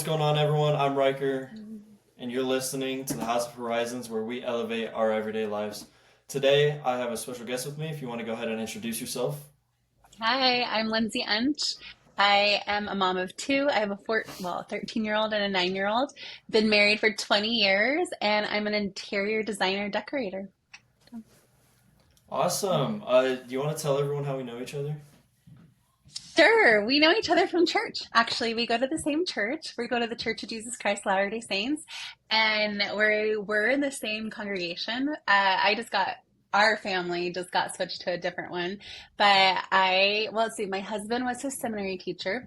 What's going on, everyone? I'm Riker, and you're listening to the House of Horizons, where we elevate our everyday lives. Today, I have a special guest with me. If you want to go ahead and introduce yourself. Hi, I'm Lindsay Untch. I am a mom of two. I have a 13-year-old and a 9-year-old. Been married for 20 years, and I'm an interior designer decorator. Awesome. Do you want to tell everyone how we know each other? Sure, we know each other from church. Actually, we go to the same church. We go to the Church of Jesus Christ Latter-day Saints, and we're in the same congregation. Our family just got switched to a different one, but let's see, my husband was his seminary teacher,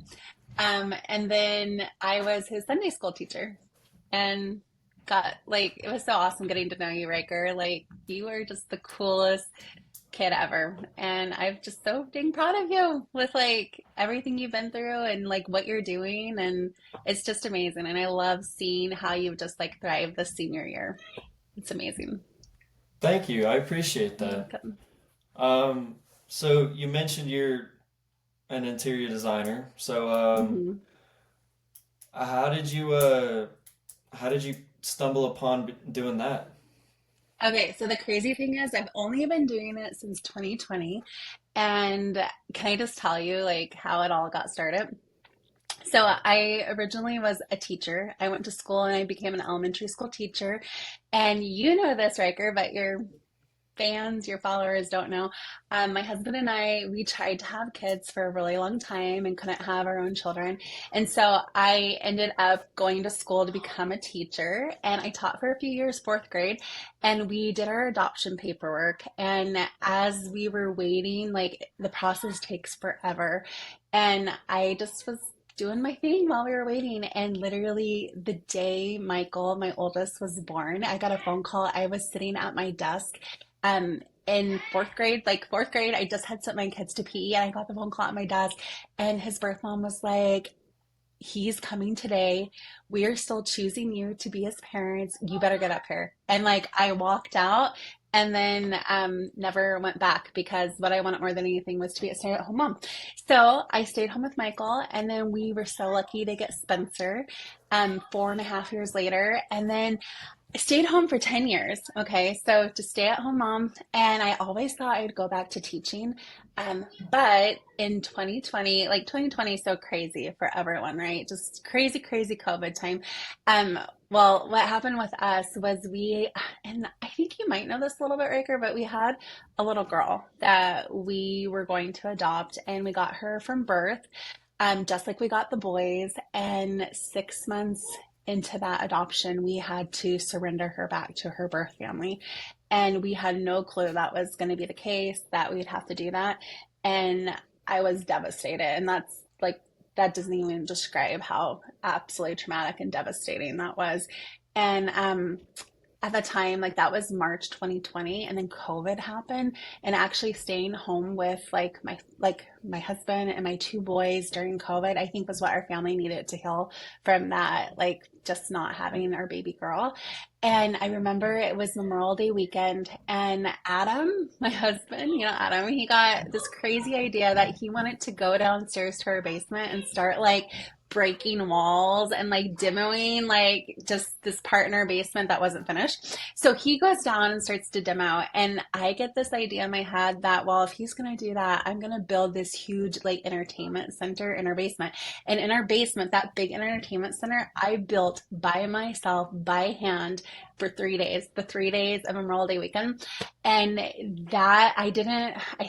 and then I was his Sunday school teacher, and got like it was so awesome getting to know you, Riker. Like you are just the coolest kid ever. And I'm just so dang proud of you with like everything you've been through and like what you're doing. And it's just amazing. And I love seeing how you've just like thrived this senior year. It's amazing. Thank you. I appreciate You're that. welcome. So you mentioned you're an interior designer. Mhm. How did you how did you stumble upon doing that? Okay, so the crazy thing is, I've only been doing it since 2020. And can I just tell you like how it all got started? So I originally was a teacher. I went to school and I became an elementary school teacher. And you know this, Riker, but your fans, your followers don't know. My husband and I, we tried to have kids for a really long time and couldn't have our own children. And so I ended up going to school to become a teacher. And I taught for a few years, fourth grade, and we did our adoption paperwork. And as we were waiting, like the process takes forever. And I just was doing my thing while we were waiting. And literally the day Michael, my oldest, was born, I got a phone call. I was sitting at my desk in fourth grade, I just had sent my kids to PE and I got the phone call at my desk and his birth mom was like, he's coming today. We are still choosing you to be his parents. You better get up here. And like I walked out and then never went back because what I wanted more than anything was to be a stay-at-home mom. So I stayed home with Michael, and then we were so lucky to get Spencer 4.5 years later. And then I stayed home for 10 years. Okay. So to stay at home mom. And I always thought I'd go back to teaching. But in 2020, like 2020 is so crazy for everyone, right? Just crazy, crazy COVID time. Well, what happened with us was and I think you might know this a little bit, Raker, but we had a little girl that we were going to adopt and we got her from birth, just like we got the boys. And 6 months into that adoption, we had to surrender her back to her birth family. And we had no clue that was going to be the case, that we'd have to do that. And I was devastated. And that doesn't even describe how absolutely traumatic and devastating that was. And at the time, like that was March 2020, and then COVID happened, and actually staying home with my husband and my two boys during COVID, I think was what our family needed to heal from that, like just not having our baby girl. And I remember it was Memorial Day weekend, and Adam, my husband, Adam, he got this crazy idea that he wanted to go downstairs to our basement and start like breaking walls and like demoing like just this part in our basement that wasn't finished. So he goes down and starts to demo. And I get this idea in my head that, well, if he's going to do that, I'm going to build this huge like entertainment center in our basement. And in our basement, that big entertainment center, I built by myself, by hand, for 3 days, the 3 days of Memorial Day weekend. And that I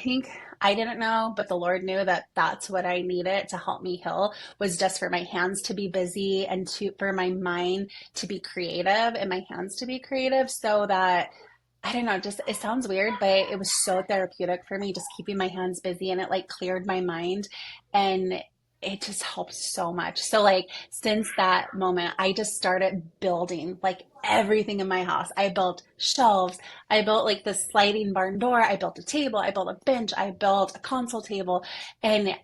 think I didn't know, but the Lord knew that that's what I needed to help me heal, was just for my hands to be busy and for my mind to be creative and my hands to be creative, so that I don't know, just it sounds weird, but it was so therapeutic for me just keeping my hands busy, and it like cleared my mind, and it just helped so much. So like since that moment, I just started building like everything in my house. I built shelves. I built like the sliding barn door. I built a table. I built a bench. I built a console table, and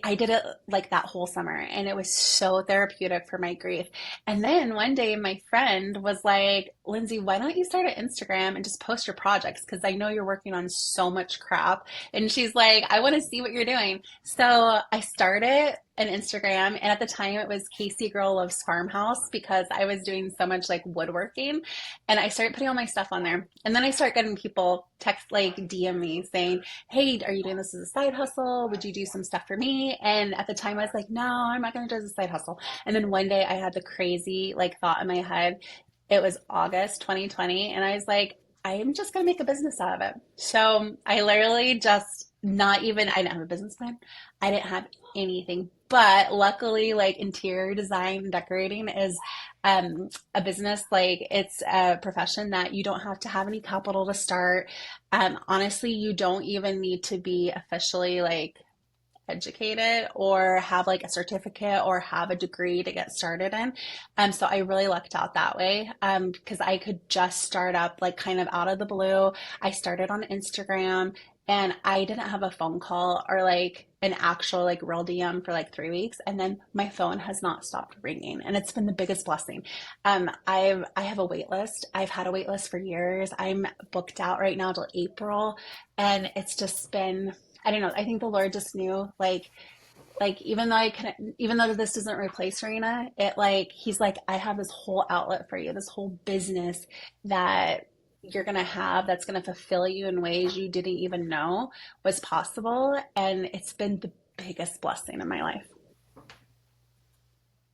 I did it like that whole summer, and it was so therapeutic for my grief. And then one day my friend was like, Lindsay, why don't you start an Instagram and just post your projects? Because I know you're working on so much crap. And she's like, I want to see what you're doing. So I started an Instagram, and at the time it was Casey Girl Loves Farmhouse because I was doing so much like woodworking, and I started putting all my stuff on there. And then I start getting people text like DM me saying, "Hey, are you doing this as a side hustle? Would you do some stuff for me?" And at the time I was like, "No, I'm not going to do it as a side hustle." And then one day I had the crazy like thought in my head. It was August 2020, and I was like, I am just going to make a business out of it. So I literally just not even, I didn't have a business plan. I didn't have anything. But luckily, like interior design and decorating is a business, like it's a profession that you don't have to have any capital to start. Honestly, you don't even need to be officially like educated or have like a certificate or have a degree to get started in. So I really lucked out that way because I could just start up like kind of out of the blue. I started on Instagram and I didn't have a phone call or like an actual like real DM for like 3 weeks, and then my phone has not stopped ringing, and it's been the biggest blessing. I have a wait list. I've had a wait list for years. I'm booked out right now till April, and it's just been, I don't know. I think the Lord just knew, like even though this doesn't replace Serena, it like He's like, I have this whole outlet for you, this whole business that you're gonna have that's gonna fulfill you in ways you didn't even know was possible, and it's been the biggest blessing in my life.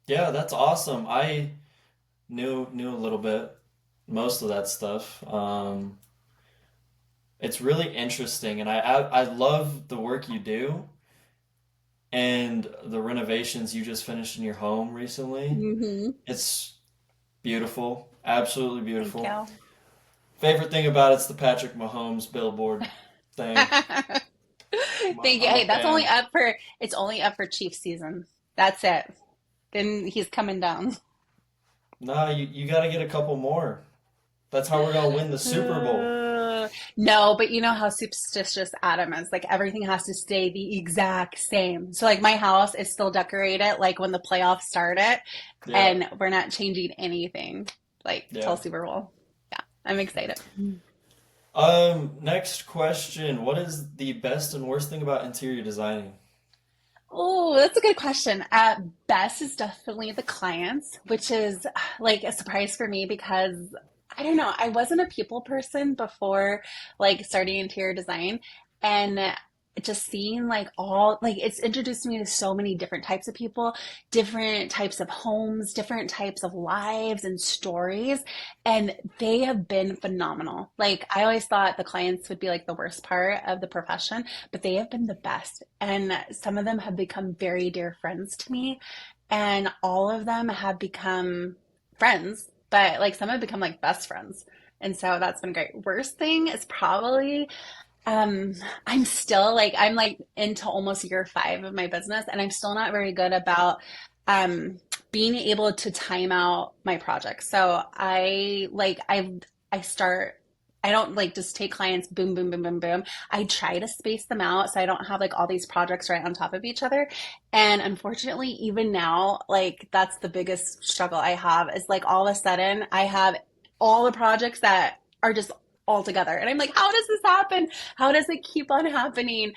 Yeah, that's awesome. I knew a little bit, most of that stuff. It's really interesting, and I love the work you do and the renovations you just finished in your home recently. Hmm. It's beautiful, absolutely Thank beautiful. you. Favorite thing about it's the Patrick Mahomes billboard thing. Thank you. I'm a Hey, that's only fan. up for it's only up for Chiefs season. That's it. Then he's coming down. No, you got to get a couple more. That's how we're gonna win the Super Bowl. No, but you know how superstitious Adam is. Like everything has to stay the exact same. So like my house is still decorated like when the playoffs started, Yeah, and we're not changing anything like till yeah. Super Bowl. Yeah, I'm excited. Next question. What is the best and worst thing about interior designing? Oh, that's a good question. At best is definitely the clients, which is like a surprise for me because I don't know, I wasn't a people person before like starting interior design, and just seeing like all like it's introduced me to so many different types of people, different types of homes, different types of lives and stories, and they have been phenomenal. Like I always thought the clients would be like the worst part of the profession, but they have been the best. And some of them have become very dear friends to me, and all of them have become friends, but like some have become like best friends. And so that's been great. Worst thing is probably um, I'm still like I'm like into almost year 5 of my business, and I'm still not very good about um being able to time out my projects. So I start, I don't like just take clients boom boom boom boom boom. I try to space them out so I don't have like all these projects right on top of each other. And unfortunately, even now, like that's the biggest struggle I have is like all of a sudden I have all the projects that are just all together. And I'm like, how does this happen? How does it keep on happening?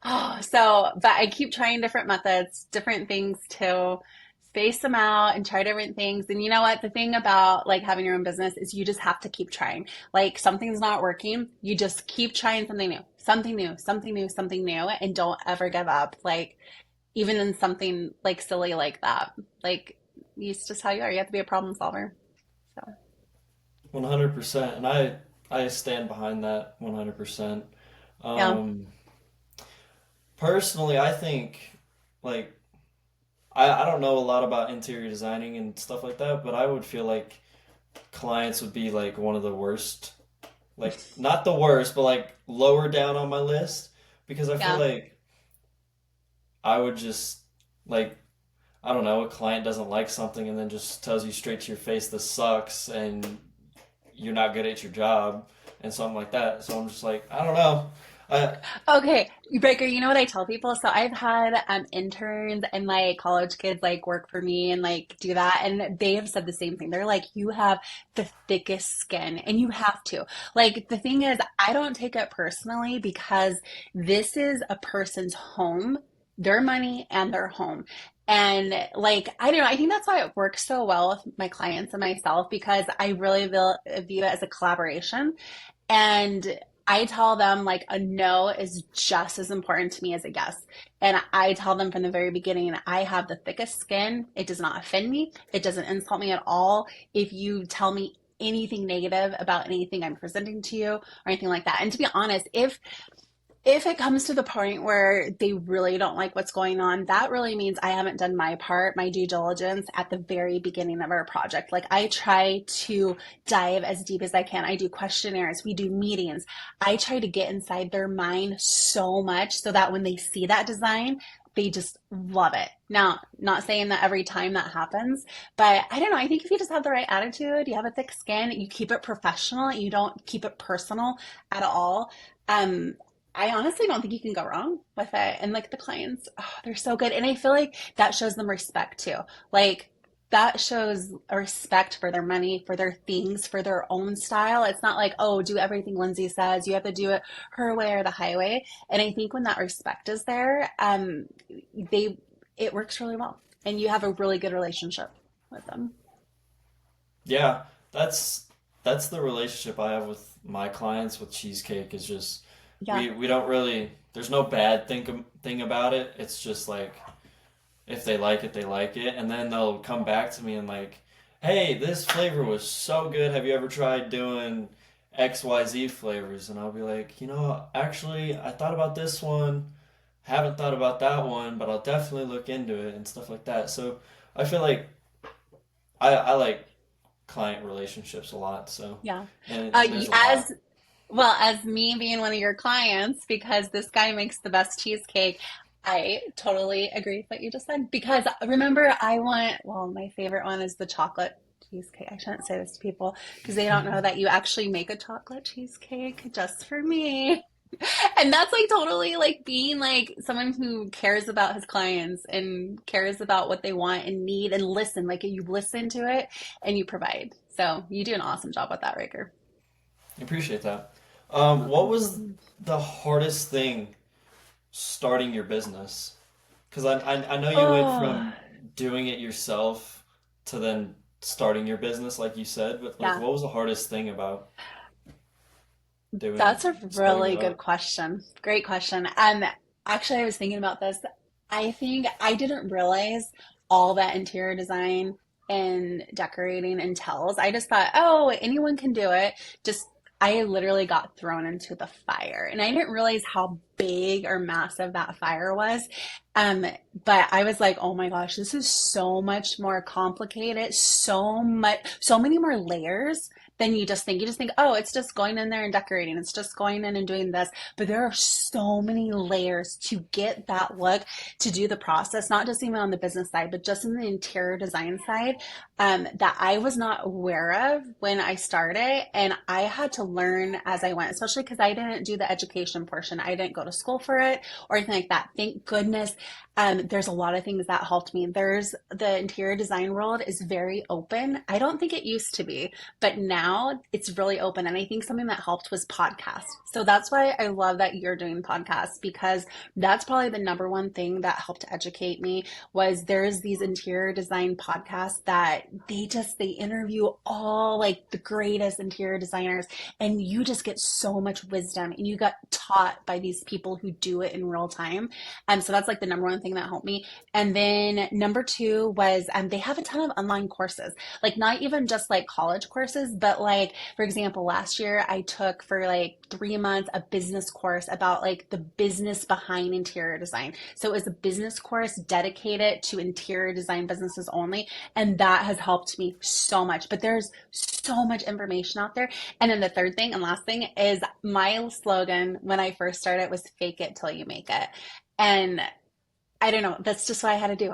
Oh, so, but I keep trying different methods, different things to space them out and try different things. And you know what? The thing about like having your own business is you just have to keep trying. Like something's not working, you just keep trying something new, something new, something new, something new, and don't ever give up. Like even in something like silly like that, like it's just how you are. You have to be a problem solver. So 100%. And I stand behind that 100%. yeah. Um, Personally, I think like I don't know a lot about interior designing and stuff like that, but I would feel like clients would be like one of the worst, like not the worst, but like lower down on my list because I feel Yeah. like I would just like I don't know, a client doesn't like something and then just tells you straight to your face this sucks and you're not good at your job and something like that. So I'm just like, I don't know. I Okay, Breaker, you know what I tell people? So I've had interns and like college kids like work for me and like do that, and they have said the same thing. They're like, you have the thickest skin, and you have to. Like the thing is, I don't take it personally because this is a person's home, their money, and their home. And like, I don't know, I think that's why it works so well with my clients and myself because I really view it as a collaboration. And I tell them like a no is just as important to me as a yes. And I tell them from the very beginning, I have the thickest skin. It does not offend me. It doesn't insult me at all. If you tell me anything negative about anything I'm presenting to you or anything like that. And to be honest, if it comes to the point where they really don't like what's going on, that really means I haven't done my part, my due diligence at the very beginning of our project. Like I try to dive as deep as I can. I do questionnaires, we do meetings. I try to get inside their mind so much so that when they see that design, they just love it. Now, not saying that every time that happens, but I don't know. I think if you just have the right attitude, you have a thick skin, you keep it professional, you don't keep it personal at all. Um, I honestly don't think you can go wrong with it. And like the clients, oh, they're so good. And I feel like that shows them respect too. Like that shows a respect for their money, for their things, for their own style. It's not like, oh, do everything Lindsay says. You have to do it her way or the highway. And I think when that respect is there, they it works really well. And you have a really good relationship with them. Yeah, that's the relationship I have with my clients with cheesecake is just Yeah. we don't really there's no bad thing about it. It's just like if they like it, they like it, and then they'll come back to me and like, "Hey, this flavor was so good. Have you ever tried doing XYZ flavors?" And I'll be like, actually, I thought about this one, haven't thought about that one, but I'll definitely look into it and stuff like that. So I feel like I like client relationships a lot. So, Yeah. and there's a lot. As well as me being one of your clients, because this guy makes the best cheesecake, I totally agree with what you just said. Because remember, well, my favorite one is the chocolate cheesecake. I shouldn't say this to people because they don't know that you actually make a chocolate cheesecake just for me. And that's like totally like being like someone who cares about his clients and cares about what they want and need and listen. Like you listen to it and you provide. So you do an awesome job with that, Riker. I appreciate that. You're What welcome. was the hardest thing starting your business? Because I know you went Oh, from doing it yourself to then starting your business, like you said, but like, yeah. what was the hardest thing about doing That's a starting really it good up? question. Great question. Actually, I was thinking about this. I think I didn't realize all that interior design and decorating entails. I just thought, oh, anyone can do it. Just I literally got thrown into the fire, and I didn't realize how big or massive that fire was. Um, but I was like, oh my gosh, this is so much more complicated, so many more layers than you just think. You just think, oh, it's just going in there and decorating. It's just going in and doing this. But there are so many layers to get that look, to do the process, not just even on the business side, but just in the interior design side, that I was not aware of when I started. And I had to learn as I went, especially because I didn't do the education portion. I didn't go to school for it or anything like that. Thank goodness. There's a lot of things that helped me. There's the interior design world is very open. I don't think it used to be, but now it's really open. And I think something that helped was podcasts. So that's why I love that you're doing podcasts because that's probably the number one thing that helped educate me was there's these interior design podcasts that they interview all like the greatest interior designers and you just get so much wisdom and you got taught by these people who do it in real time. So that's like the number one thing that helped me. And then number two was they have a ton of online courses, like not even just like college courses, but like, for example, last year I took for like 3 months a business course about like the business behind interior design. So it was a business course dedicated to interior design businesses only. And that has helped me so much. But there's so much information out there. And then the third thing and last thing is my slogan when I first started was fake it till you make it. And I don't know. That's just what I had to do.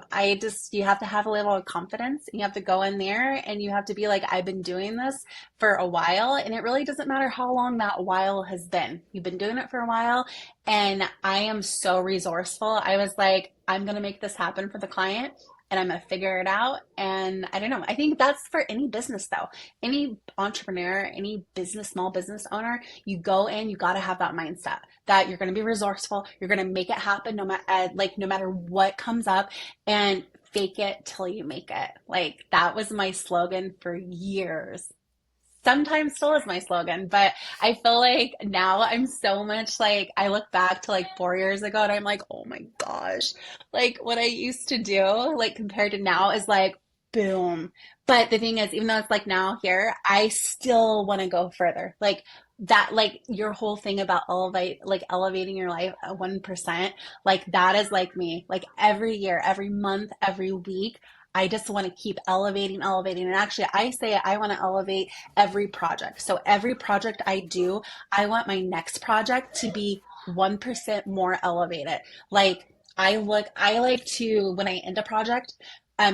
You have to have a little confidence. And you have to go in there and you have to be like, I've been doing this for a while. And it really doesn't matter how long that while has been. You've been doing it for a while. And I am so resourceful. I was like, I'm going to make this happen for the client and I'm going to figure it out. And I don't know. I think that's for any business though. Any entrepreneur, any business, small business owner, you go in, you got to have that mindset that you're going to be resourceful. You're going to make it happen no matter what comes up, and fake it till you make it. Like that was my slogan for years. Sometimes still is my slogan, but I feel like now I'm so much like I look back to like 4 years ago and I'm like, oh my gosh, like what I used to do, like compared to now is like boom. But the thing is, even though it's like now here, I still want to go further. Like that, like your whole thing about elevating your life at 1%, like that is like me. Like every year, every month, every week, I just want to keep elevating, elevating. And actually, I say I want to elevate every project. So every project I do, I want my next project to be 1% more elevated. Like I like to, when I end a project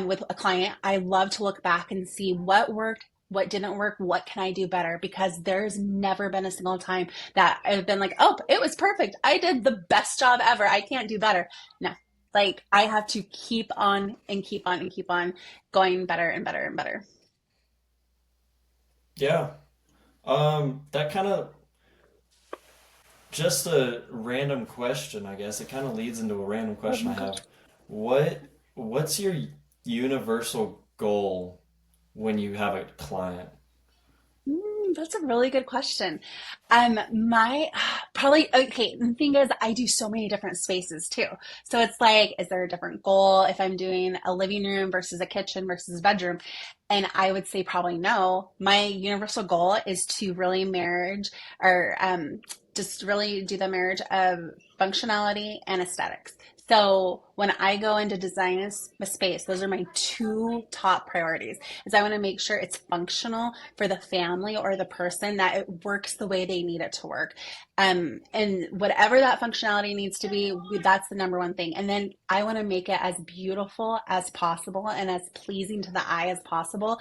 with a client, I love to look back and see what worked, what didn't work, what can I do better? Because there's never been a single time that I've been like, oh, it was perfect. I did the best job ever. I can't do better. No, like I have to keep on and keep on and keep on going better and better and better. Yeah. That kind of just a random question, I guess. It kind of leads into a random Oh question my I gosh. have. What's your universal goal when you have a client? That's a really good question. My probably okay. The thing is, I do so many different spaces too. So it's like, is there a different goal if I'm doing a living room versus a kitchen versus a bedroom? And I would say probably no. My universal goal is to really marriage or just really do the marriage of functionality and aesthetics. So when I go into design a space, those are my two top priorities. Is I want to make sure it's functional for the family or the person, that it works the way they need it to work. And whatever that functionality needs to be, that's the number one thing. And then I want to make it as beautiful as possible and as pleasing to the eye as possible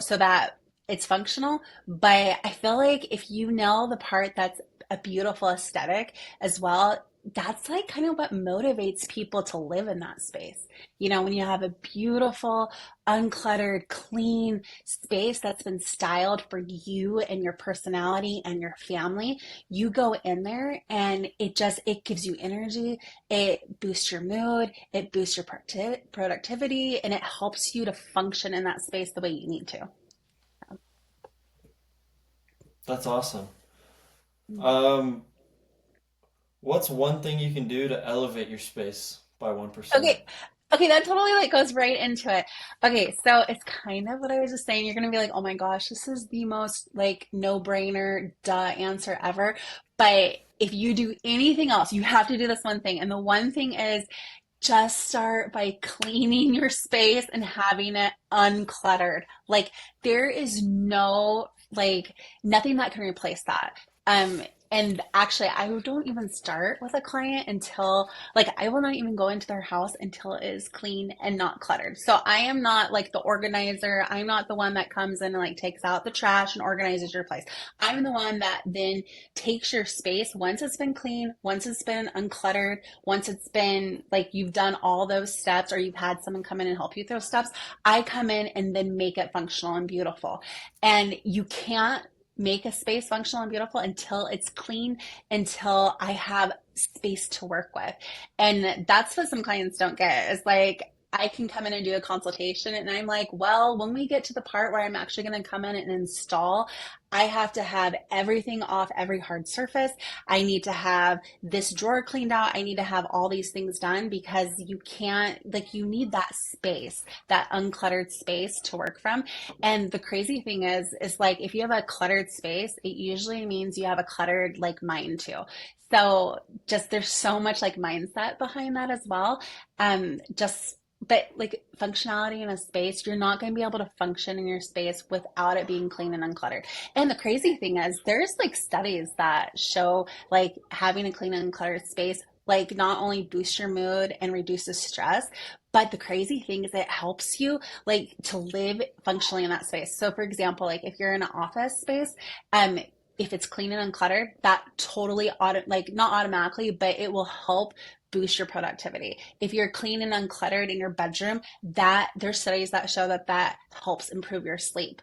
so that it's functional. But I feel like if you nail the part that's a beautiful aesthetic as well, that's like kind of what motivates people to live in that space. You know, when you have a beautiful, uncluttered, clean space that's been styled for you and your personality and your family, you go in there and it gives you energy, it boosts your mood, it boosts your productivity, and it helps you to function in that space the way you need to. That's awesome. Um, what's one thing you can do to elevate your space by 1%? Okay. Okay, that totally like goes right into it. Okay, so it's kind of what I was just saying. You're gonna be like, oh my gosh, this is the most like no-brainer, duh answer ever. But if you do anything else, you have to do this one thing. And the one thing is just start by cleaning your space and having it uncluttered. Like there is no like nothing that can replace that. And actually, I don't even start with a client until like I will not even go into their house until it is clean and not cluttered. So I am not like the organizer. I'm not the one that comes in and like takes out the trash and organizes your place. I'm the one that then takes your space once it's been clean, once it's been uncluttered, once it's been like you've done all those steps or you've had someone come in and help you with those steps. I come in and then make it functional and beautiful. And you can't make a space functional and beautiful until it's clean, until I have space to work with. And that's what some clients don't get. Is like I can come in and do a consultation and I'm like, well, when we get to the part where I'm actually going to come in and install, I have to have everything off every hard surface. I need to have this drawer cleaned out. I need to have all these things done because you can't, like, you need that space, that uncluttered space to work from. And the crazy thing is like if you have a cluttered space, it usually means you have a cluttered like mind too. So just there's so much like mindset behind that as well. Just but like functionality in a space, you're not going to be able to function in your space without it being clean and uncluttered. And the crazy thing is, there's like studies that show like having a clean and uncluttered space like not only boost your mood and reduce the stress, but the crazy thing is it helps you like to live functionally in that space. So for example, like if you're in an office space, um, if it's clean and uncluttered, that totally like not automatically, but it will help boost your productivity. If you're clean and uncluttered in your bedroom, that there's studies that show that that helps improve your sleep.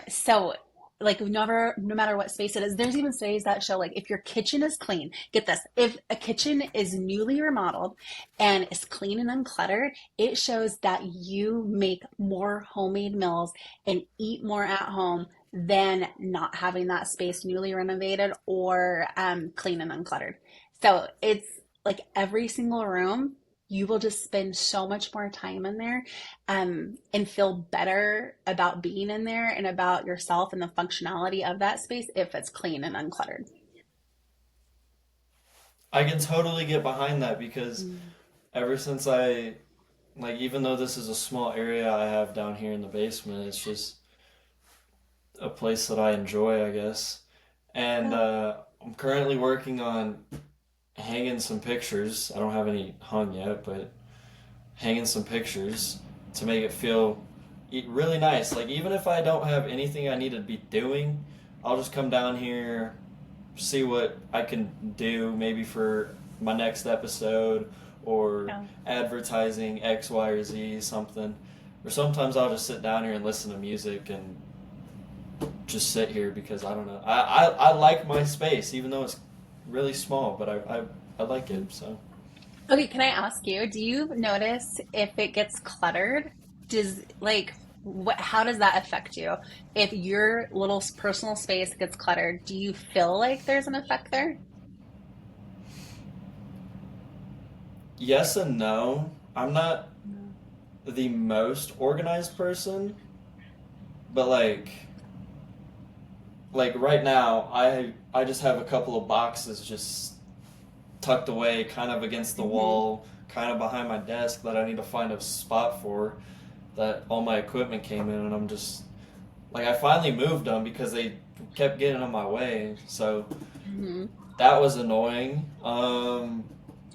So like no matter what space it is, there's even studies that show like if your kitchen is clean, get this, if a kitchen is newly remodeled and is clean and uncluttered, it shows that you make more homemade meals and eat more at home than not having that space newly renovated or clean and uncluttered. So it's like every single room, you will just spend so much more time in there, and feel better about being in there and about yourself and the functionality of that space if it's clean and uncluttered. I can totally get behind that because Mm. ever since I, like, even though this is a small area I have down here in the basement, it's just a place that I enjoy, I guess. And Yeah. I'm currently working on hanging some pictures. I don't have any hung yet, but hanging some pictures to make it feel really nice. Like, even if I don't have anything I need to be doing, I'll just come down here, see what I can do maybe for my next episode or Yeah. advertising X, Y, or Z, something. Or sometimes I'll just sit down here and listen to music and just sit here because I don't know. I like my space, even though it's really small, but I like it, so. Okay, can I ask you, do you notice if it gets cluttered? Does like what how does that affect you? If your little personal space gets cluttered, do you feel like there's an effect there? Yes and no. I'm not No. the most organized person, but like right now, I just have a couple of boxes just tucked away, kind of against the Hmm. wall, kind of behind my desk that I need to find a spot for. That all my equipment came in, and I'm just like I finally moved them because they kept getting in my way. So Hmm. that was annoying.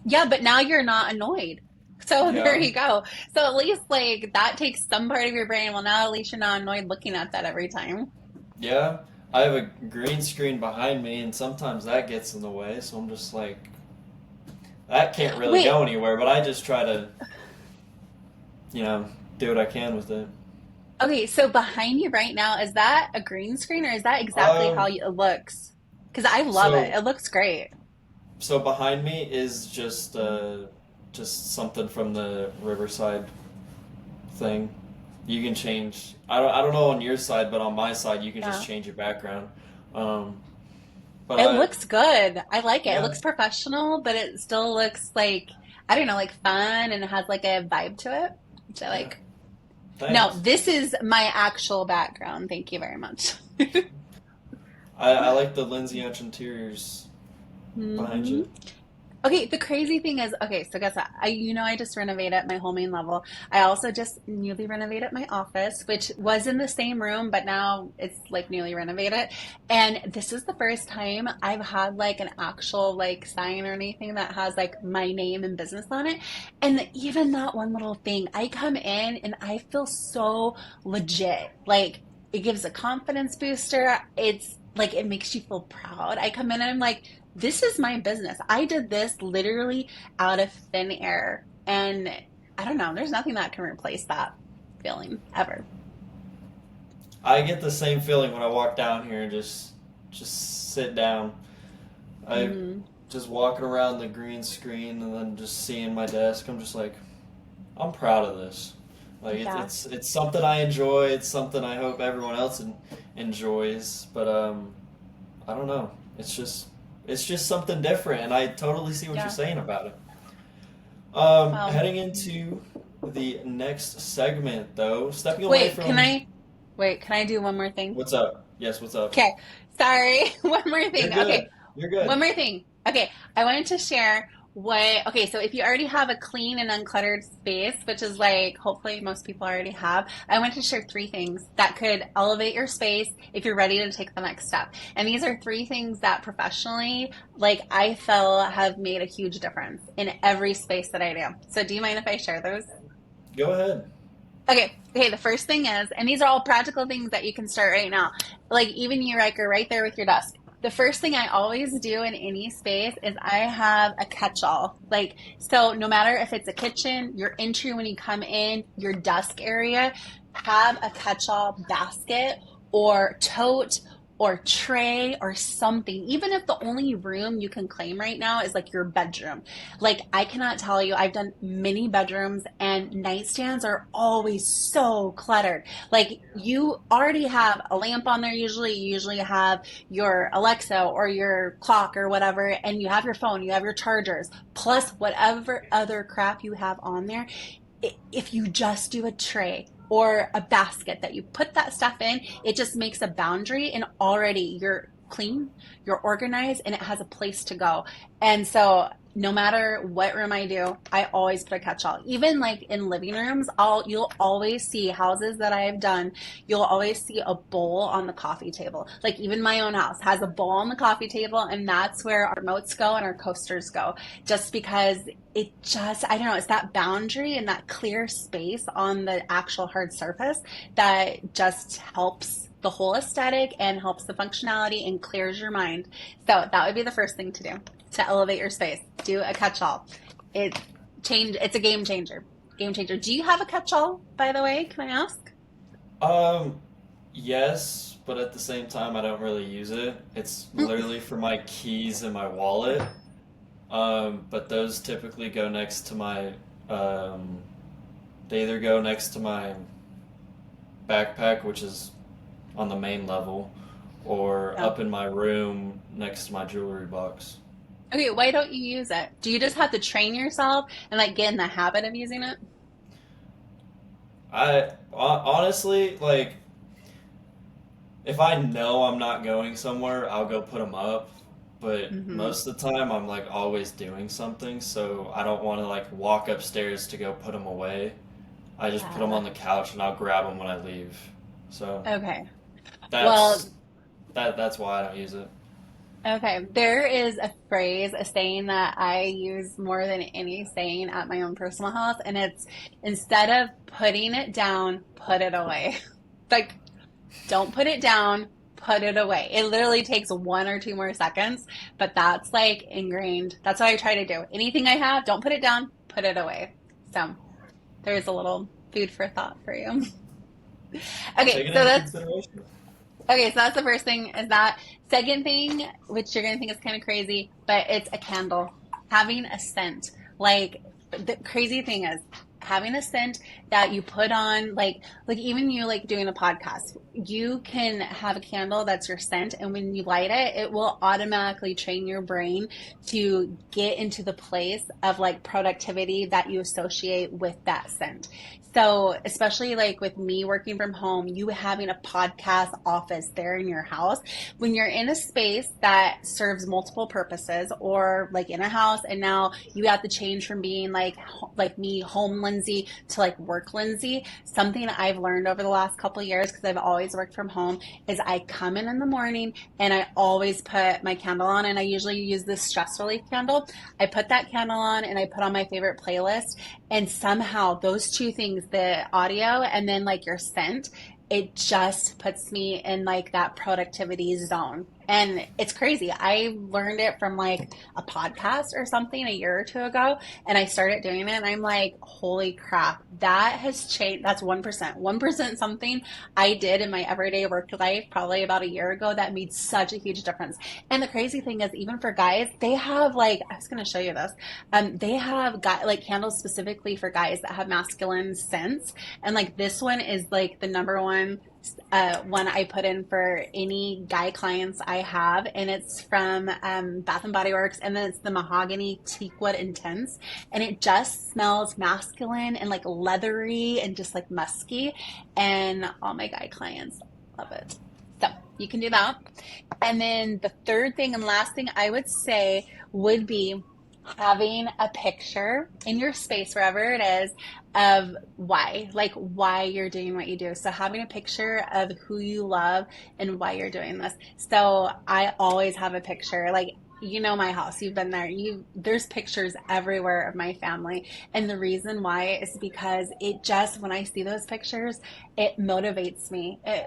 Yeah, but now you're not annoyed. So there Yeah, you go. So at least like that takes some part of your brain. Well, now at least you're not annoyed looking at that every time. yeah. I have a green screen behind me, and sometimes that gets in the way. So I'm just like, that can't really Wait, go anywhere. But I just try to, you know, do what I can with it. okay, so behind you right now, is that a green screen or is that exactly how Um, it looks? Because I love it. so It looks great. so behind me is just something from the Riverside thing. You can change. I don't know on your side, but on my side, you can just Yeah. change your background. Um, but It I looks good. I like it. It yeah, looks professional, but it still looks like, I don't know, like fun and it has like a vibe to it, which I yeah. like. No, Thanks. this is my actual background. Thank you very much. I like the Lindsay Untch Interiors behind Hmm. you. Okay, the crazy thing is, okay, so guess what? I just renovated my whole main level. I also just newly renovated my office, which was in the same room, but now it's like newly renovated. And this is the first time I've had like an actual like sign or anything that has like my name and business on it. And even that one little thing, I come in and I feel so legit. Like it gives a confidence booster. It's like it makes you feel proud. I come in and I'm like, this is my business. I did this literally out of thin air. And I don't know, there's nothing that can replace that feeling ever. I get the same feeling when I walk down here and just sit down. I Hmm. just walking around the green screen and then just seeing my desk. I'm just like, I'm proud of this. Like Yeah. it's something I enjoy. It's something I hope everyone else enjoys. But I don't know. It's just something different, and I totally see what you're Yeah. saying about it. Well, Heading into the next segment, though, stepping away wait, can from I wait, can I do one more thing? what's up. Yes, what's up? Okay. Sorry. One more You're thing. Okay. good. You're One good. more thing. Okay. I wanted to share. Okay, so if you already have a clean and uncluttered space, which is like hopefully most people already have, I want to share three things that could elevate your space if you're ready to take the next step. And these are three things that professionally, like I feel have made a huge difference in every space that I do. So do you mind if I share those? Go ahead. Okay, the first thing is, and these are all practical things that you can start right now. Like even you, Riker, right there with your desk. The first thing I always do in any space is I have a catch-all. Like, so no matter if it's a kitchen, your entry when you come in, your desk area, have a catch-all basket or tote or tray or something. Even if the only room you can claim right now is like your bedroom. Like, I cannot tell you, I've done many bedrooms and nightstands are always so cluttered. Like, you already have a lamp on there, usually, you usually have your Alexa or your clock or whatever, and you have your phone, you have your chargers, plus whatever other crap you have on there. If you just do a tray or a basket that you put that stuff in, it just makes a boundary and already you're clean, you're organized, and it has a place to go. And so no matter what room I do, I always put a catch-all. Even like in living rooms, you'll always see houses that I have done, you'll always see a bowl on the coffee table. Like even my own house has a bowl on the coffee table, and that's where our remotes go and our coasters go. Just because I don't know, it's that boundary and that clear space on the actual hard surface that just helps the whole aesthetic and helps the functionality and clears your mind. So that would be the first thing to do to elevate your space. Do a catch-all. It's a game changer. Game changer. Do you have a catch-all, by the way? Can I ask? Um, yes, but at the same time, I don't really use it. It's literally for my keys and my wallet. But those typically go next to my, um, they either go next to my backpack, which is on the main level, or No. up in my room next to my jewelry box. Okay, why don't you use it? Do you just have to train yourself and like get in the habit of using it? Honestly, like, if I know I'm not going somewhere, I'll go put them up. But Mm-hmm. most of the time, I'm like always doing something, so I don't want to like walk upstairs to go put them away. I just put them Uh, on the couch and I'll grab them when I leave. So okay. that's Well, that's why I don't use it. okay. There is a phrase, a saying that I use more than any saying at my own personal house, and it's instead of putting it down, put it away. Like, don't put it down, put it away. It literally takes one or two more seconds, but that's like ingrained. That's what I try to do. Anything I have, don't put it down, put it away. So there's a little food for thought for you. I'll take Okay, it so into that's consideration. Okay, so that's the first thing is that. Second thing, which you're gonna think is kind of crazy, but it's a candle. Having a scent. Like the crazy thing is having a scent that you put on like even you like doing a podcast, you can have a candle that's your scent, and when you light it, it will automatically train your brain to get into the place of like productivity that you associate with that scent. So, especially like with me working from home, you having a podcast office there in your house, when you're in a space that serves multiple purposes, or like in a house, and now you have to change from being like me, home Lindsay, to like work Lindsay. Something I've learned over the last couple of years because I've always worked from home is I come in the morning and I always put my candle on, and I usually use this stress relief candle. I put that candle on and I put on my favorite playlist, and somehow those two things, the audio and then like your scent, it just puts me in like that productivity zone. And it's crazy. I learned it from like a podcast or something a year or two ago, and I started doing it, and I'm like, holy crap, that has changed. That's 1%. 1% something I did in my everyday work life probably about a year ago that made such a huge difference. And the crazy thing is, even for guys, they have like, I was going to show you this. They have got like candles specifically for guys that have masculine scents, and like this one is like the number one I put in for any guy clients I have, and it's from Bath and Body Works, and then it's the Mahogany Teakwood Intense, and it just smells masculine and like leathery and just like musky, and all my guy clients love it. So you can do that. And then the third thing and last thing I would say would be having a picture in your space, wherever it is, of why, like why you're doing what you do. So having a picture of who you love and why you're doing this. So I always have a picture, like, you know, my house, you've been there, there's pictures everywhere of my family. And the reason why is because it just, when I see those pictures, it motivates me. It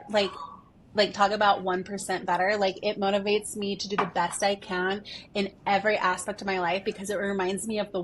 like talk about 1% better, like it motivates me to do the best I can in every aspect of my life, because it reminds me of the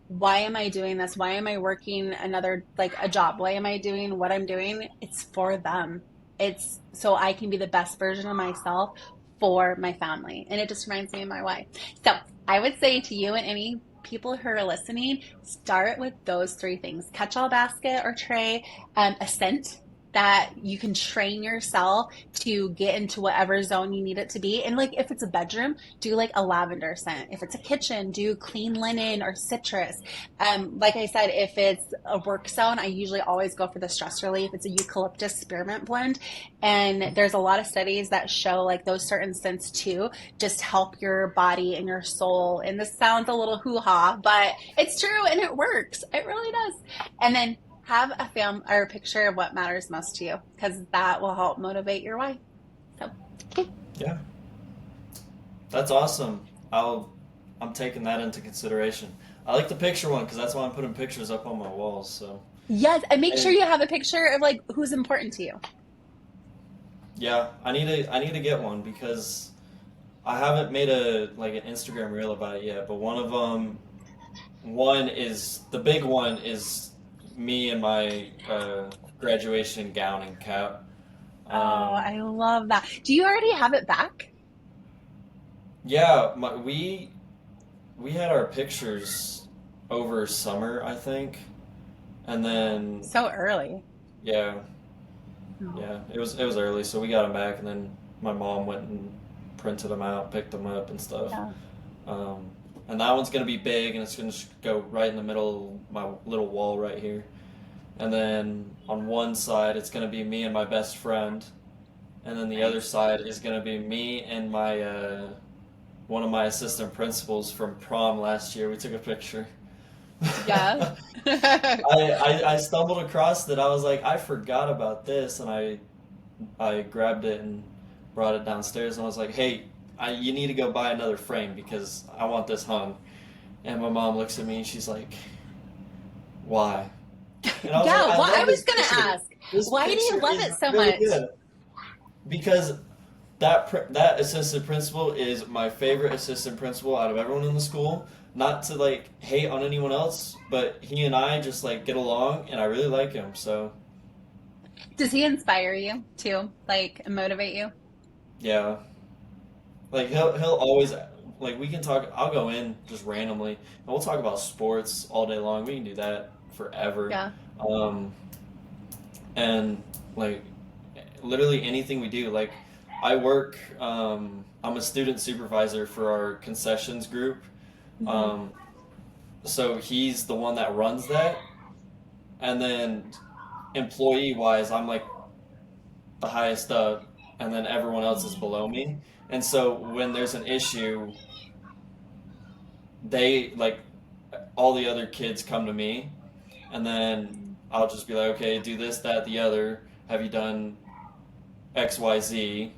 why am I doing this, why am I working another, like a job, why am I doing what I'm doing? It's for them, it's so I can be the best version of myself for my family, and it just reminds me of my why. So I would say to you and any people who are listening, start with those three things: catch-all basket or tray, a scent that you can train yourself to get into whatever zone you need it to be. And like if it's a bedroom, do like a lavender scent. If it's a kitchen, do clean linen or citrus. Like I said, if it's a work zone, I usually always go for the stress relief. It's a eucalyptus spearmint blend. And there's a lot of studies that show like those certain scents too just help your body and your soul. And this sounds a little hoo-ha, but it's true and it works. It really does. And then have a film or a picture of what matters most to you, because that will help motivate your why. So, okay. Yeah, that's awesome. I'm taking that into consideration. I like the picture one because that's why I'm putting pictures up on my walls. So, Yes, and make sure and you have a picture of like who's important to you. yeah, I need to get one because I haven't made a like an Instagram reel about it yet. But one is the big one is me and my graduation gown and cap. Oh, Um, I love that. Do you already have it back? yeah, we had our pictures over summer, I think, and then So early. yeah, Oh, yeah, it was early, so we got them back, and then my mom went and printed them out, picked them up and stuff. yeah. Um, and that one's gonna be big, and it's gonna go right in the middle of my little wall right here. And then on one side, it's gonna be me and my best friend, and then the other Nice. side is gonna be me and my one of my assistant principals from prom last year. We took a picture. Yeah. I stumbled across it. I was like, I forgot about this, and I grabbed it and brought it downstairs, and I was like, hey, you need to go buy another frame because I want this hung. And my mom looks at me and she's like, why? And I was like, Yeah, I well, I love was this gonna picture. ask, This why do you picture love is it so really much? good because that assistant principal is my favorite assistant principal out of everyone in the school. Not to like hate on anyone else, but he and I just like get along, and I really like him. So Does he inspire you too? Like motivate you? yeah, like he'll always like we can talk. I'll go in just randomly, and we'll talk about sports all day long. We can do that forever. Yeah. Um, and like literally anything we do. Like I work. I'm a student supervisor for our concessions group. Hmm. Um, so he's the one that runs that, and then employee wise, I'm like the highest up, and then everyone else is below me. And so when there's an issue, they like all the other kids come to me, and then I'll just be like, okay, do this, that, the other. Have you done XYZ?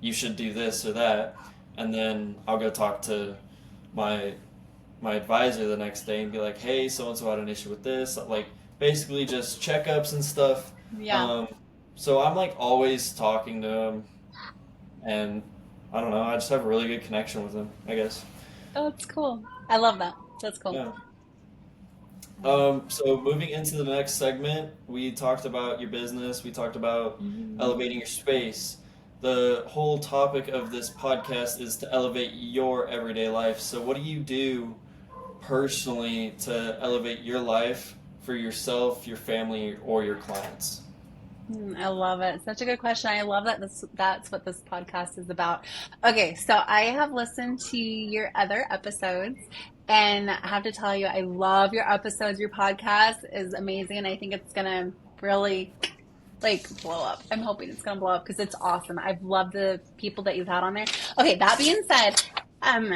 You should do this or that. And then I'll go talk to my my advisor the next day and be like, hey, so and so had an issue with this. Like basically just checkups and stuff. Yeah. Um, so I'm like always talking to him, and I don't know. I just have a really good connection with him, I guess. Oh, that's cool. I love that. That's cool. Yeah. So moving into the next segment, we talked about your business. We talked about Mhm. elevating your space. The whole topic of this podcast is to elevate your everyday life. So what do you do personally to elevate your life for yourself, your family, or your clients? I love it. Such a good question. I love that that's what this podcast is about. Okay, so I have listened to your other episodes, and I have to tell you, I love your episodes. Your podcast is amazing. I think it's gonna really like blow up. I'm hoping it's gonna blow up because it's awesome. I've loved the people that you've had on there. Okay, that being said,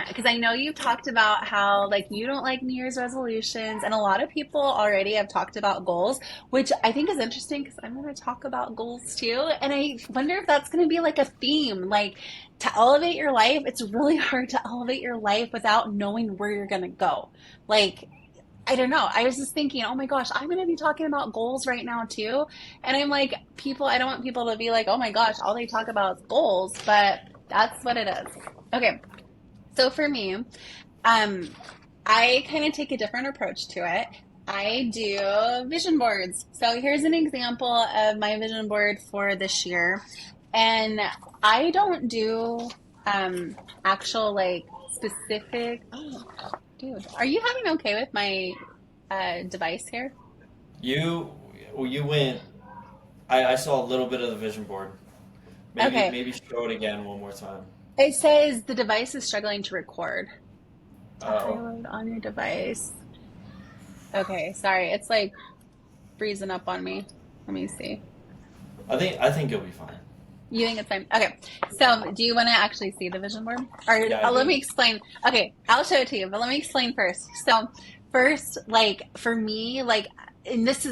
Because I know you've talked about how like you don't like New Year's resolutions, and a lot of people already have talked about goals, which I think is interesting because I'm going to talk about goals too. And I wonder if that's going to be like a theme, like to elevate your life. It's really hard to elevate your life without knowing where you're going to go. Like, I don't know. I was just thinking, oh my gosh, I'm going to be talking about goals right now too. And I'm like, I don't want people to be like, oh my gosh, all they talk about is goals, but that's what it is. Okay. So for me, I kind of take a different approach to it. I do vision boards. So here's an example of my vision board for this year. And I don't do actual like specific. Oh, dude, are you having okay with my device here? You you went. I saw a little bit of the vision board. Okay. Maybe show it again one more time. It says the device is struggling to record. To Oh, highlight on your device. Okay, sorry. It's like freezing up on me. Let me see. I think you'll be fine. You think it's fine? Okay. So, do you want to actually see the vision board? Or Yeah, I let me do. explain. Okay, I'll show it to you, but let me explain first. So, first, like for me, like and this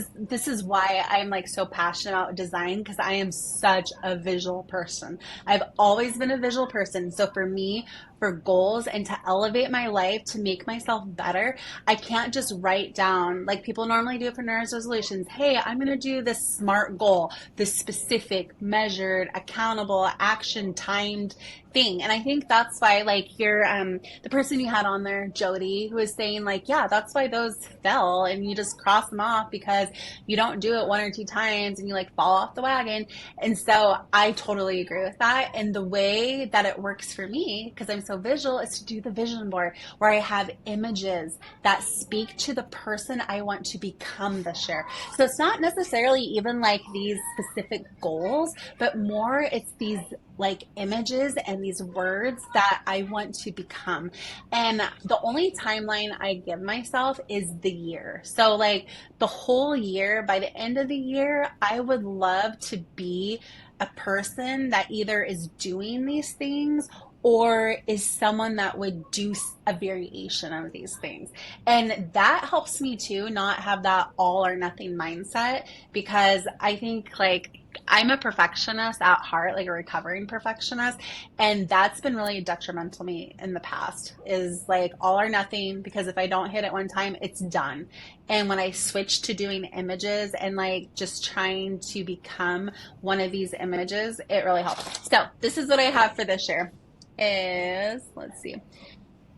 is why I'm like so passionate about design because I am such a visual person. I've always been a visual person. So for me, for goals and to elevate my life, to make myself better, I can't just write down like people normally do for New Year's resolutions. Hey, I'm going to do this SMART goal, this specific, measured, accountable, action timed thing. And I think that's why like the person you had on there, Jody, who was saying like, yeah, that's why those fell and you just cross them off because you don't do it one or two times and you like fall off the wagon. And so I totally agree with that. And the way that it works for me, because I'm so visual, is to do the vision board where I have images that speak to the person I want to become this year. So it's not necessarily even like these specific goals, but more it's these like images and these words that I want to become. And the only timeline I give myself is the year. So, like the whole year, by the end of the year, I would love to be a person that either is doing these things or is someone that would do a variation of these things. And that helps me to not have that all or nothing mindset because I think like I'm a perfectionist at heart, like a recovering perfectionist, and that's been really detrimental to me in the past is like all or nothing because if I don't hit it one time, it's done. And when I switched to doing images and like just trying to become one of these images, it really helped. So this is what I have for this year is let's see.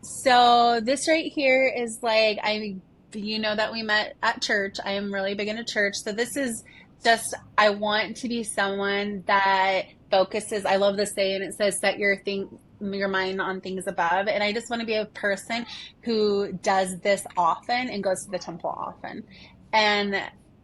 So this right here is like you know that we met at church. I am really big into church. So this is just I want to be someone that focuses. I love this saying. It says set your mind on things above. And I just want to be a person who does this often and goes to the temple often. And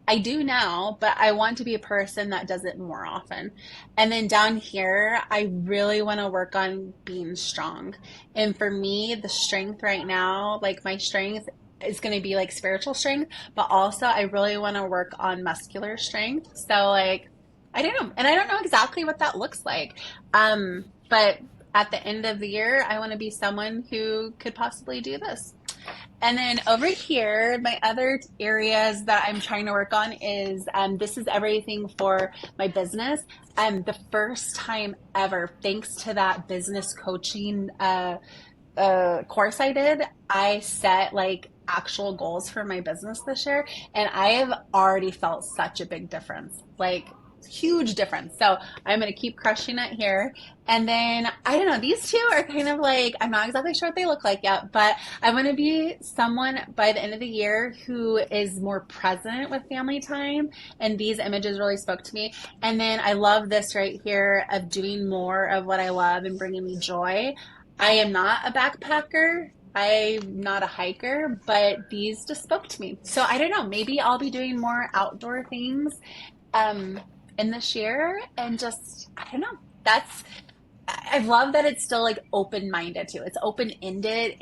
I do now, but I want to be a person that does it more often. And then down here, I really want to work on being strong. And for me, the strength right now, like my strength is going to be like spiritual strength, but also I really want to work on muscular strength. So like, I don't know. And I don't know exactly what that looks like. But at the end of the year, I want to be someone who could possibly do this. And then over here, my other areas that I'm trying to work on is this is everything for my business. The first time ever, thanks to that business coaching course I did, I set like actual goals for my business this year, and I have already felt such a big difference. Like huge difference. So I'm going to keep crushing it here. And then I don't know, these two are kind of like, I'm not exactly sure what they look like yet, but I want to be someone by the end of the year who is more present with family time. And these images really spoke to me. And then I love this right here of doing more of what I love and bringing me joy. I am not a backpacker. I'm not a hiker, but these just spoke to me. So I don't know, maybe I'll be doing more outdoor things. Um, in this year and just I don't know I love that it's still like open-minded too. It's open-ended.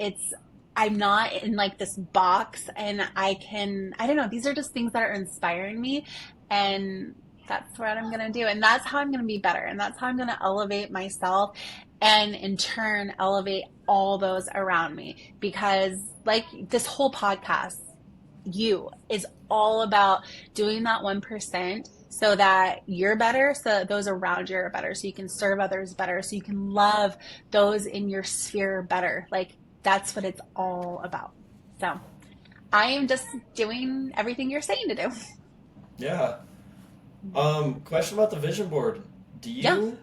I'm not in like this box and I don't know, these are just things that are inspiring me and that's what I'm going to do and that's how I'm going to be better and that's how I'm going to elevate myself and in turn elevate all those around me. Because, like, this whole podcast, you, is all about doing that 1% so that you're better, so that those around you are better, so you can serve others better, so you can love those in your sphere better. Like, that's what it's all about. So I am just doing everything you're saying to do. Yeah. Question about the vision board. Do Yeah. you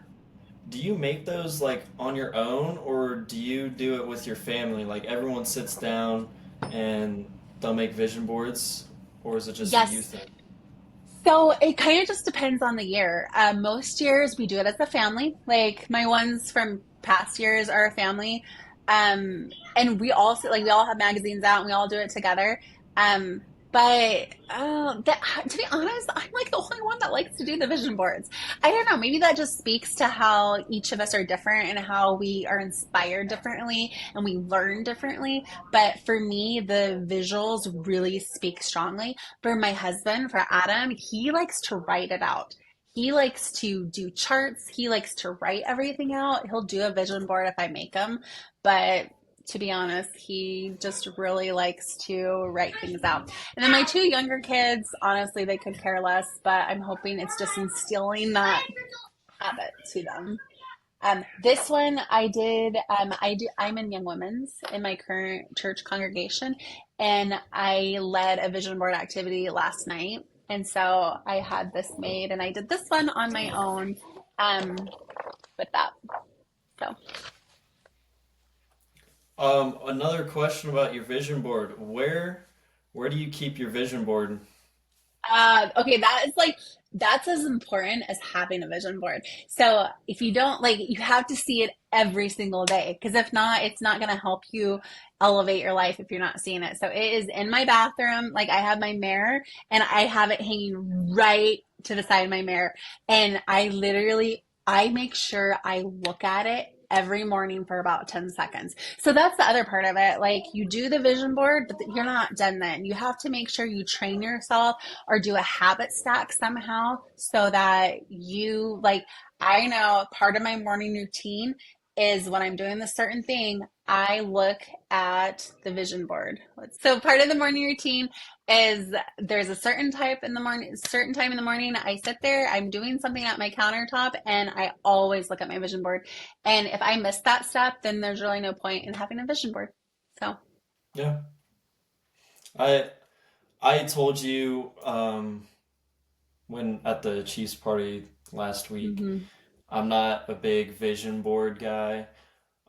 do you make those like on your own, or do you do it with your family? Like everyone sits down and they'll make vision boards, or is it just a you Yes. thing? So it kind of just depends on the year. Most years we do it as a family. Like my ones from past years are a family. And we also like we all have magazines out and we all do it together. Um, but to be honest, I'm like the only one that likes to do the vision boards. I don't know. Maybe that just speaks to how each of us are different and how we are inspired differently and we learn differently. But for me, the visuals really speak strongly. For my husband, for Adam, he likes to write it out. He likes to do charts. He likes to write everything out. He'll do a vision board if I make him. But to be honest, he just really likes to write things out. And then my two younger kids, honestly, they could care less, but I'm hoping it's just instilling that habit to them. This one I did. I'm in Young Women's in my current church congregation, and I led a vision board activity last night. And so I had this made, and I did this one on my own um, with that. So, Another question about your vision board. Where do you keep your vision board? okay, that's as important as having a vision board. So if you don't like, you have to see it every single day because if not, it's not going to help you elevate your life if you're not seeing it. So it is in my bathroom. Like I have my mirror and I have it hanging right to the side of my mirror, and I make sure I look at it every morning for about 10 seconds. So that's the other part of it. Like you do the vision board, but you're not done then. You have to make sure you train yourself or do a habit stack somehow so that you like I know part of my morning routine is when I'm doing this certain thing, I look at the vision board. So part of the morning routine is there's a certain type in the morning, certain time in the morning. I sit there, I'm doing something at my countertop, and I always look at my vision board. And if I miss that step, then there's really no point in having a vision board. So, Yeah. I I told you when at the Chiefs party last week, mm-hmm. I'm not a big vision board guy.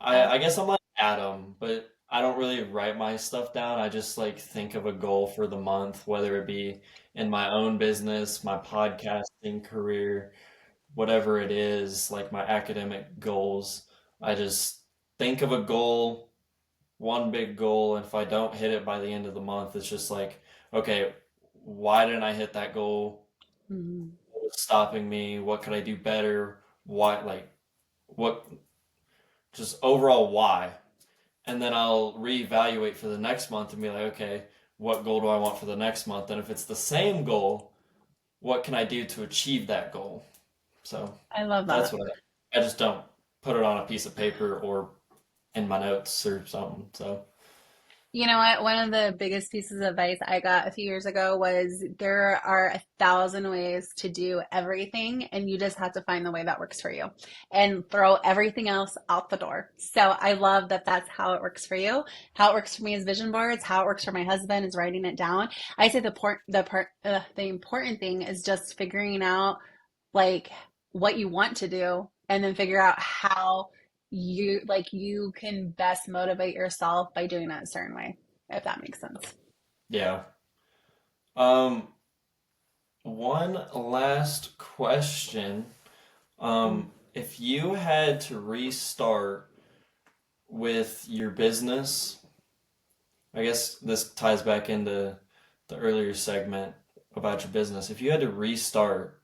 Yeah. I guess I'm like Adam, but I don't really write my stuff down. I just like think of a goal for the month, whether it be in my own business, my podcasting career, whatever it is, like my academic goals. I just think of a goal, one big goal, and if I don't hit it by the end of the month, it's just like, okay, why didn't I hit that goal? Mm-hmm. What was stopping me? What could I do better? Why, like, what, just overall why? And then I'll reevaluate for the next month and be like, okay, what goal do I want for the next month? And if it's the same goal, what can I do to achieve that goal? So I love that's that. what I just don't put it on a piece of paper or in my notes or something. So You know what? One of the biggest pieces of advice I got a few years ago was there are 1,000 ways to do everything, and you just have to find the way that works for you and throw everything else out the door. So I love that that's how it works for you. How it works for me is vision boards. How it works for my husband is writing it down. I say the important thing is just figuring out like what you want to do and then figure out how you can best motivate yourself by doing it a certain way, if that makes sense. yeah. Um, one last question. If you had to restart with your business, I guess this ties back into the earlier segment about your business. If you had to restart,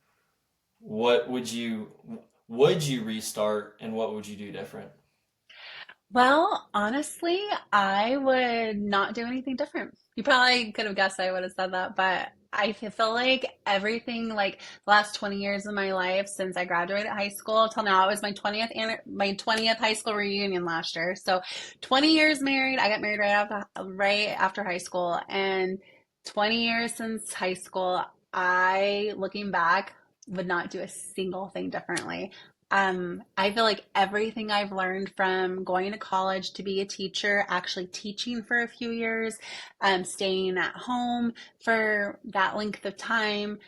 what would you restart and what would you do different? Well, honestly, I would not do anything different. You probably could have guessed I would have said that, but I feel like everything, like the last 20 years of my life since I graduated high school till now, it was my 20th high school reunion last year. So 20 years married. I got married right after high school, and 20 years since high school, I, looking back, would not do a single thing differently. I feel like everything I've learned from going to college to be a teacher, actually teaching for a few years, staying at home for that length of time,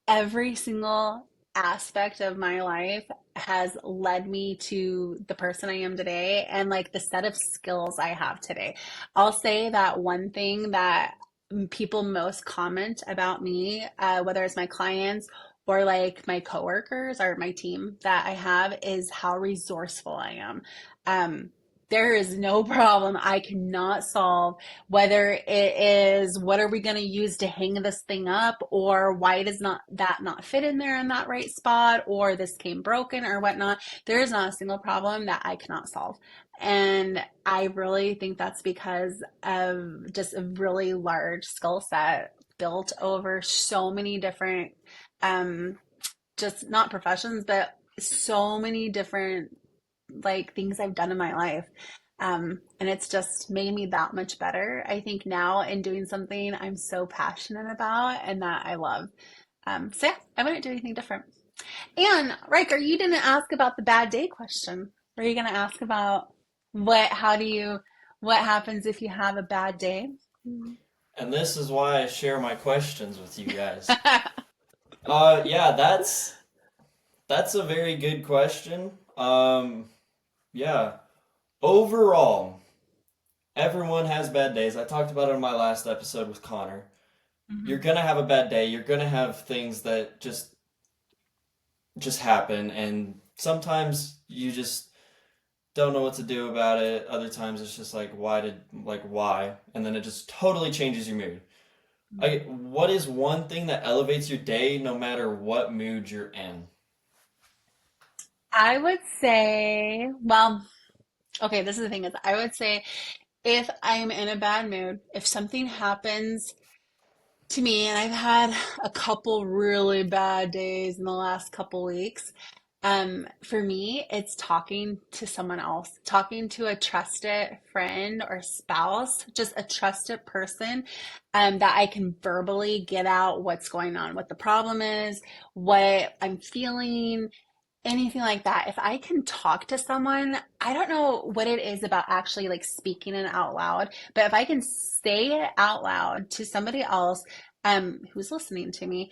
every single aspect of my life has led me to the person I am today and like the set of skills I have today. I'll say that one thing that people most comment about me, whether it's my clients or like my coworkers or my team that I have, is how resourceful I am. Um, there is no problem I cannot solve, whether it is what are we going to use to hang this thing up, or why does not that not fit in there in that right spot, or this came broken or whatnot. There is not a single problem that I cannot solve. And I really think that's because of just a really large skill set built over so many different, um, just not professions, but so many different like things I've done in my life. And it's just made me that much better, I think, now in doing something I'm so passionate about and that I love. So yeah, I wouldn't do anything different. And Riker, you didn't ask about the bad day question. Are you going to ask about what happens if you have a bad day? And this is why I share my questions with you guys. Yeah, that's a very good question. Yeah. Overall, everyone has bad days. I talked about it in my last episode with Connor. You're Mhm. gonna have a bad day. You're gonna have things that just happen, and sometimes you just don't know what to do about it. Other times it's just like why? And then it just totally changes your mood. What is one thing that elevates your day no matter what mood you're in? I would say, well, okay, this is the thing is I would say if I'm in a bad mood, if something happens to me, and I've had a couple really bad days in the last couple weeks. For me, it's talking to someone else, talking to a trusted friend or spouse, just a trusted person, that I can verbally get out what's going on, what the problem is, what I'm feeling, anything like that. If I can talk to someone, I don't know what it is about actually like speaking it out loud, but if I can say it out loud to somebody else, who's listening to me,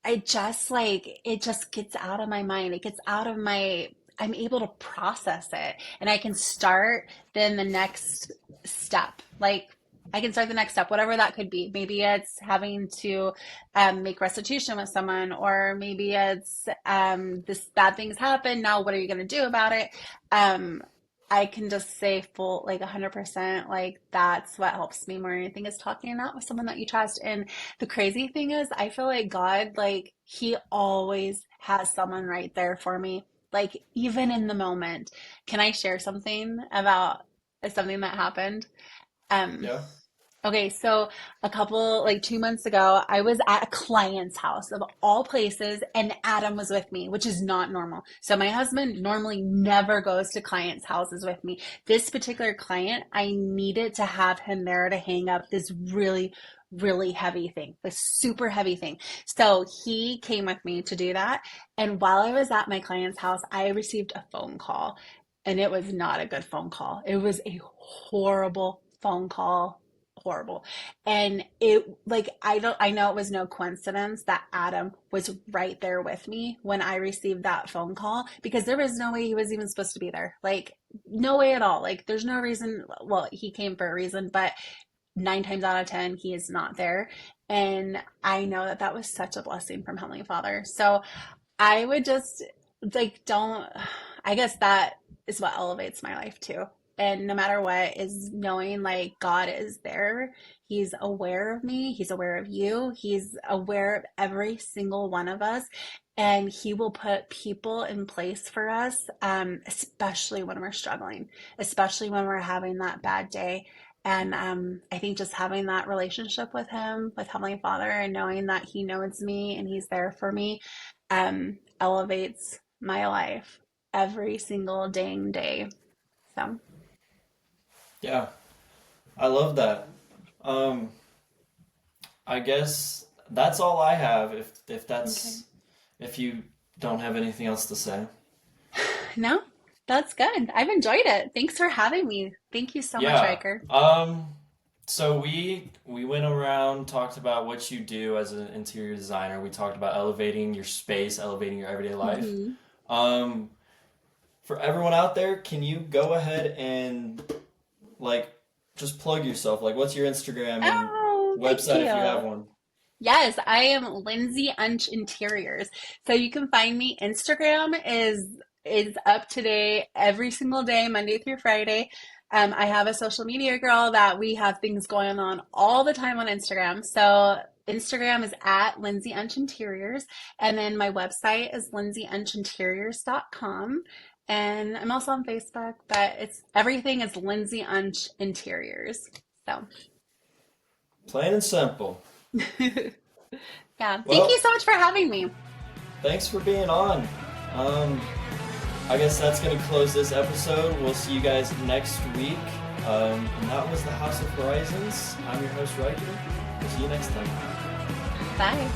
I just like it just gets out of my mind. It gets out of my I'm able to process it and I can start then the next step. Like I can start the next step, whatever that could be. Maybe it's having to make restitution with someone, or maybe it's this bad things happen. Now, what are you going to do about it? Um, I can just say full, like 100%, like that's what helps me more than anything is talking it out with someone that you trust. And the crazy thing is, I feel like God, like, He always has someone right there for me, like, even in the moment. Can I share something about something that happened? Um, Yeah. Okay, so a couple, like 2 months ago, I was at a client's house of all places, and Adam was with me, which is not normal. So my husband normally never goes to clients' houses with me. This particular client, I needed to have him there to hang up this really, really heavy thing, this super heavy thing. So he came with me to do that. And while I was at my client's house, I received a phone call, and it was not a good phone call. It was a horrible phone call, horrible. And it like I know it was no coincidence that Adam was right there with me when I received that phone call, because there was no way he was even supposed to be there. Like no way at all. Like there's no reason, well, he came for a reason, but 9 times out of 10 he is not there. And I know that that was such a blessing from Heavenly Father. So I would just like don't I guess that is what elevates my life too. And no matter what, is knowing like God is there. He's aware of me, he's aware of you, he's aware of every single one of us, and he will put people in place for us, especially when we're struggling, especially when we're having that bad day. And I think just having that relationship with him, with Heavenly Father, and knowing that He knows me and He's there for me, elevates my life every single dang day. So, Yeah, I love that. Um, I guess that's all I have. okay. If you don't have anything else to say. No, that's good. I've enjoyed it. Thanks for having me. Thank you so much, Yeah. Riker. So we went around, talked about what you do as an interior designer. We talked about elevating your space, elevating your everyday life. Hmm. Um, for everyone out there, can you go ahead and like just plug yourself? Like, what's your Instagram and Oh, thank website if you have you. one? Yes, I am Lindsay Untch Interiors. So you can find me. Instagram is up to date every single day, Monday through Friday. I have a social media girl that we have things going on all the time on Instagram. So Instagram is at Lindsay Untch Interiors, and then my website is lindsayuntchinteriors.com. And I'm also on Facebook, but it's everything is Lindsay Untch Interiors. So Plain and simple. yeah, thank you Well, so much for having me. thanks for being on. Um, I guess that's going to close this episode. We'll see you guys next week. And that was the House of Horizons. I'm your host, Riker. We'll see you next time. Bye.